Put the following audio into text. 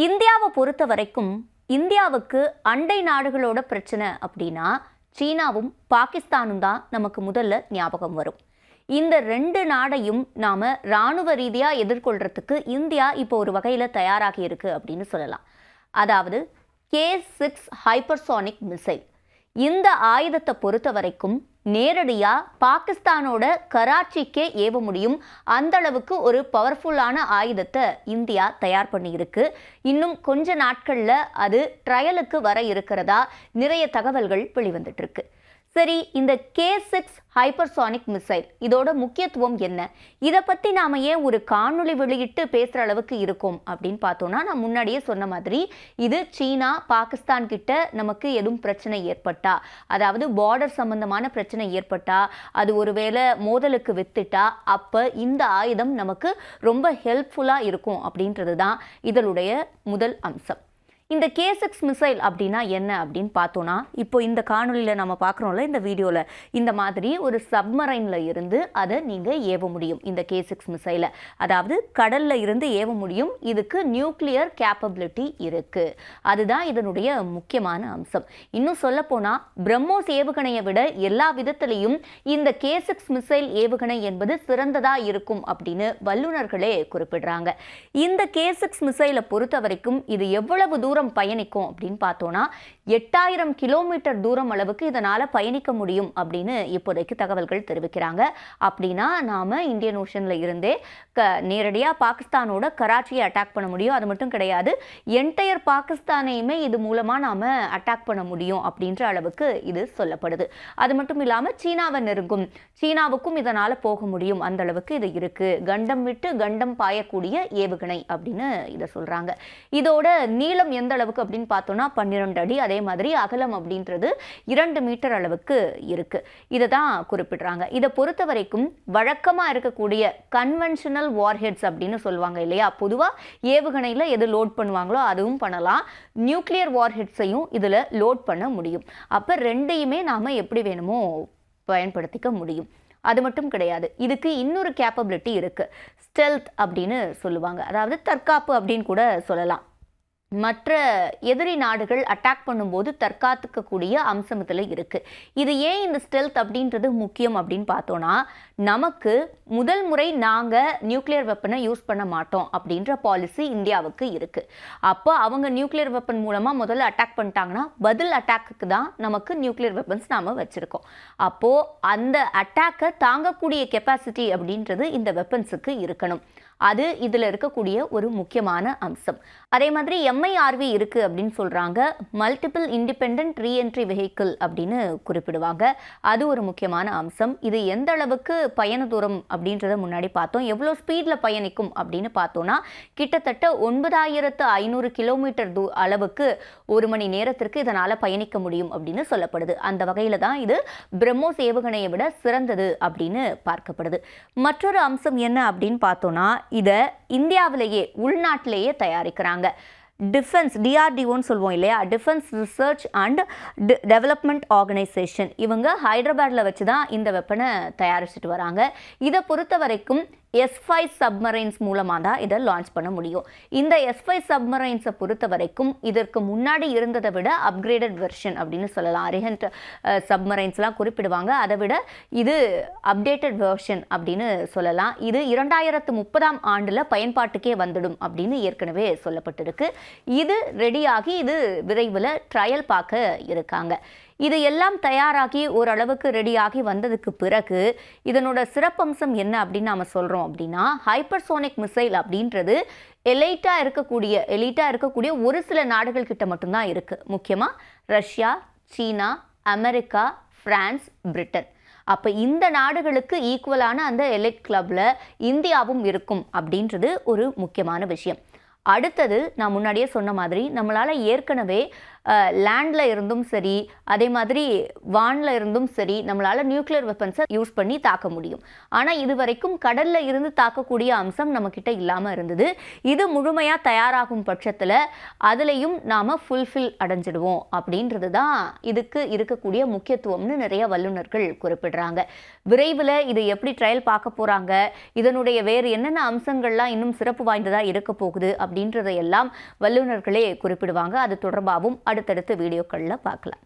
இந்தியாவை பொறுத்த வரைக்கும் இந்தியாவுக்கு அண்டை நாடுகளோட பிரச்சனை அப்படின்னா சீனாவும் பாகிஸ்தானும் தான் நமக்கு முதல்ல ஞாபகம் வரும். இந்த ரெண்டு நாடையும் நாம இராணுவ ரீதியா எதிர்கொள்றதுக்கு இந்தியா இப்போ ஒரு வகையில தயாராகி இருக்கு அப்படின்னு சொல்லலாம். அதாவது K6 ஹைப்பர்சானிக் மிசைல். இந்த ஆயுதத்தை பொறுத்த வரைக்கும் நேரடியாக பாகிஸ்தானோட கராச்சிக்கே ஏவ முடியும். அந்த அளவுக்கு ஒரு பவர்ஃபுல்லான ஆயுதத்தை இந்தியா தயார் பண்ணியிருக்கு. இன்னும் கொஞ்ச நாட்களில் அது ட்ரையலுக்கு வர இருக்கிறதா நிறைய தகவல்கள் வெளிவந்துட்டு இருக்கு. சரி, இந்த K6 ஹைப்பர்சானிக் மிசைல் இதோட முக்கியத்துவம் என்ன? இதை பற்றி நாம் ஏன் ஒரு காணொளி வெளியிட்டு பேசுகிற அளவுக்கு இருக்கும் அப்படின்னு பார்த்தோன்னா, நான் முன்னாடியே சொன்ன மாதிரி இது சீனா பாகிஸ்தான் கிட்ட நமக்கு எதுவும் பிரச்சனை ஏற்பட்டா, அதாவது பார்டர் சம்பந்தமான பிரச்சனை ஏற்பட்டா, அது ஒருவேளை மோதலுக்கு வித்துட்டா, அப்போ இந்த ஆயுதம் நமக்கு ரொம்ப ஹெல்ப்ஃபுல்லாக இருக்கும் அப்படின்றது தான் இதனுடைய முதல் அம்சம். இந்த K6 மிசைல் அப்படின்னா என்ன அப்படின்னு பார்த்தோன்னா, இப்போ இந்த காணொலியில் நம்ம பார்க்குறோம்ல, இந்த வீடியோவில் இந்த மாதிரி ஒரு சப்மரைனில் இருந்து அதை நீங்கள் ஏவ முடியும். இந்த K6 மிசைலை அதாவது கடலில் இருந்து ஏவ முடியும். இதுக்கு நியூக்ளியர் கேப்பபிலிட்டி இருக்குது. அதுதான் இதனுடைய முக்கியமான அம்சம். இன்னும் சொல்லப்போனால் பிரம்மோஸ் ஏவுகணையை விட எல்லா விதத்திலையும் இந்த K6 மிசைல் ஏவுகணை என்பது சிறந்ததாக இருக்கும் அப்படின்னு வல்லுநர்களே குறிப்பிடுறாங்க. இந்த K6 மிசைலை பொறுத்த வரைக்கும் இது எவ்வளவு தூரம் பயணிக்கும் அப்படின்னு பார்த்தோன்னா 8000 கிலோமீட்டர் தூரம் அளவுக்கு இதனால் பயணிக்க முடியும் அப்படின்னு இப்போதைக்கு தகவல்கள் தெரிவிக்கிறாங்க. அப்படின்னா நாம் இந்தியன் ஓஷனில் இருந்தே நேரடியாக பாகிஸ்தானோட கராச்சியை அட்டாக் பண்ண முடியும். அது மட்டும் கிடையாது, என்டையர் பாகிஸ்தானையுமே இது மூலமாக நாம் அட்டாக் பண்ண முடியும் அப்படின்ற அளவுக்கு இது சொல்லப்படுது. அது மட்டும் இல்லாமல் சீனாவை நெருங்கும், சீனாவுக்கும் இதனால் போக முடியும், அந்த அளவுக்கு இது இருக்குது. கண்டம் விட்டு கண்டம் பாயக்கூடிய ஏவுகணை அப்படின்னு இதை சொல்கிறாங்க. இதோட நீளம் எந்த அளவுக்கு அப்படின்னு பார்த்தோன்னா 12 அடி. அதே மாதிரி அகலம் அப்படின்றது 2 மீட்டர் அளவுக்கு இருக்கு. இதை தான் குறிப்பிடுறாங்க. இதை பொறுத்த வரைக்கும் வழக்கமாக இருக்கக்கூடிய கன்வென்ஷனல் வார்ஹெட்ஸ் அப்படின்னு சொல்லுவாங்க இல்லையா, பொதுவாக ஏவுகணையில் எது லோட் பண்ணுவாங்களோ அதுவும் பண்ணலாம். நியூக்ளியர் வார்ஹெட்ஸையும் இதில் லோட் பண்ண முடியும். அப்போ ரெண்டையுமே நாம் எப்படி வேணுமோ பயன்படுத்திக்க முடியும். அது மட்டும் கிடையாது, இதுக்கு இன்னொரு கேப்பபிலிட்டி இருக்குது. ஸ்டெல்த் அப்படின்னு சொல்லுவாங்க, அதாவது தற்காப்பு அப்படின்னு கூட சொல்லலாம். மற்ற எதிரி நாடுகள் அட்டாக் பண்ணும்போது தற்காத்துக்கக்கூடிய அம்சம் இதில் இருக்குது. இது ஏன் இந்த ஸ்டெல்த் அப்படின்றது முக்கியம் அப்படின்னு பார்த்தோன்னா, நமக்கு முதல் முறை நாங்கள் நியூக்ளியர் வெப்பனை யூஸ் பண்ண மாட்டோம் அப்படின்ற பாலிசி இந்தியாவுக்கு இருக்குது. அப்போ அவங்க நியூக்ளியர் வெப்பன் மூலமாக முதல்ல அட்டாக் பண்ணிட்டாங்கன்னா பதில் அட்டாக்குக்கு தான் நமக்கு நியூக்ளியர் வெப்பன்ஸ் நாம் வச்சுருக்கோம். அப்போது அந்த அட்டாக்கை தாங்கக்கூடிய கெப்பாசிட்டி அப்படின்றது இந்த வெப்பன்ஸுக்கு இருக்கணும். அது இதில் இருக்கக்கூடிய ஒரு முக்கியமான அம்சம். அதே மாதிரி MIRV இருக்குது அப்படின்னு சொல்கிறாங்க, மல்டிபிள் இண்டிபெண்ட் ரீஎன்ட்ரி வெஹிக்கிள் அப்படின்னு குறிப்பிடுவாங்க. அது ஒரு முக்கியமான அம்சம். இது எந்த அளவுக்கு பயண தூரம் அப்படின்றத முன்னாடி பார்த்தோம். எவ்வளோ ஸ்பீடில் பயணிக்கும் அப்படின்னு பார்த்தோன்னா கிட்டத்தட்ட 9500 கிலோமீட்டர் அளவுக்கு ஒரு மணி நேரத்திற்கு இதனால் பயணிக்க முடியும் அப்படின்னு சொல்லப்படுது. அந்த வகையில் தான் இது பிரம்மோஸ் ஏவுகணையை விட சிறந்தது அப்படின்னு பார்க்கப்படுது. மற்றொரு அம்சம் என்ன அப்படின்னு பார்த்தோன்னா, இதை இந்தியாவிலேயே உள்நாட்டிலேயே தயாரிக்கிறாங்க. டிஃபென்ஸ் DRDOன்னு சொல்லுவோம் இல்லையா, defence research and development organisation, இவங்க ஹைதராபாத்தில் வச்சு தான் இந்த வெப்பனை தயாரிச்சுட்டு வராங்க. இதை பொறுத்த வரைக்கும் S5 சப்மரைன்ஸ் மூலமாக தான் இதை லான்ச் பண்ண முடியும். இந்த S5 சப்மரைன்ஸை பொறுத்த வரைக்கும் இதற்கு முன்னாடி இருந்ததை விட அப்கிரேடட் வெர்ஷன் அப்படின்னு சொல்லலாம். அரிஹண்ட் சப்மரைன்ஸ்லாம் குறிப்பிடுவாங்க, அதை விட இது அப்டேட்டட் வெர்ஷன் அப்படின்னு சொல்லலாம். இது 2030ஆம் ஆண்டில் பயன்பாட்டுக்கே வந்துடும் அப்படின்னு ஏற்கனவே சொல்லப்பட்டிருக்கு. இது ரெடியாகி இது விரைவில் ட்ரையல் பார்க்க இருக்காங்க. இது எல்லாம் தயாராகி ஓரளவுக்கு ரெடியாகி வந்ததுக்கு பிறகு இதனோட சிறப்பம்சம் என்ன அப்படின்னு நாம் சொல்கிறோம் அப்படின்னா, ஹைப்பர்சோனிக் மிசைல் அப்படின்றது எலைட்டாக இருக்கக்கூடிய ஒரு சில நாடுகள் கிட்ட மட்டும்தான் இருக்குது. முக்கியமாக ரஷ்யா, சீனா, அமெரிக்கா, பிரான்ஸ், பிரிட்டன். அப்போ இந்த நாடுகளுக்கு ஈக்குவலான அந்த எலைட் கிளப்பில் இந்தியாவும் இருக்கும் அப்படின்றது ஒரு முக்கியமான விஷயம். அடுத்தது, நான் முன்னாடியே சொன்ன மாதிரி நம்மளால் ஏற்கனவே லேண்டில் இருந்தும் சரி, அதே மாதிரி வானில் இருந்தும் சரி நம்மளால் நியூக்ளியர் வெப்பன்ஸை யூஸ் பண்ணி தாக்க முடியும். ஆனால் இது வரைக்கும் கடலில் இருந்து தாக்கக்கூடிய அம்சம் நம்மக்கிட்ட இல்லாமல் இருந்தது. இது முழுமையாக தயாராகும் பட்சத்தில் அதுலேயும் நாம் ஃபுல்ஃபில் அடைஞ்சிடுவோம் அப்படின்றது தான் இதுக்கு இருக்கக்கூடிய முக்கியத்துவம்னு நிறைய வல்லுநர்கள் குறிப்பிடுறாங்க. விரைவில் இது எப்படி ட்ரையல் பார்க்க போகிறாங்க, இதனுடைய வேறு என்னென்ன அம்சங்கள்லாம் இன்னும் சிறப்பு வாய்ந்ததாக இருக்க போகுது அப்படின்றதையெல்லாம் வல்லுநர்களே குறிப்பிடுவாங்க. அது தொடர்பாகவும் அடுத்தடுத்த வீடியோக்களில் பார்க்கலாம்.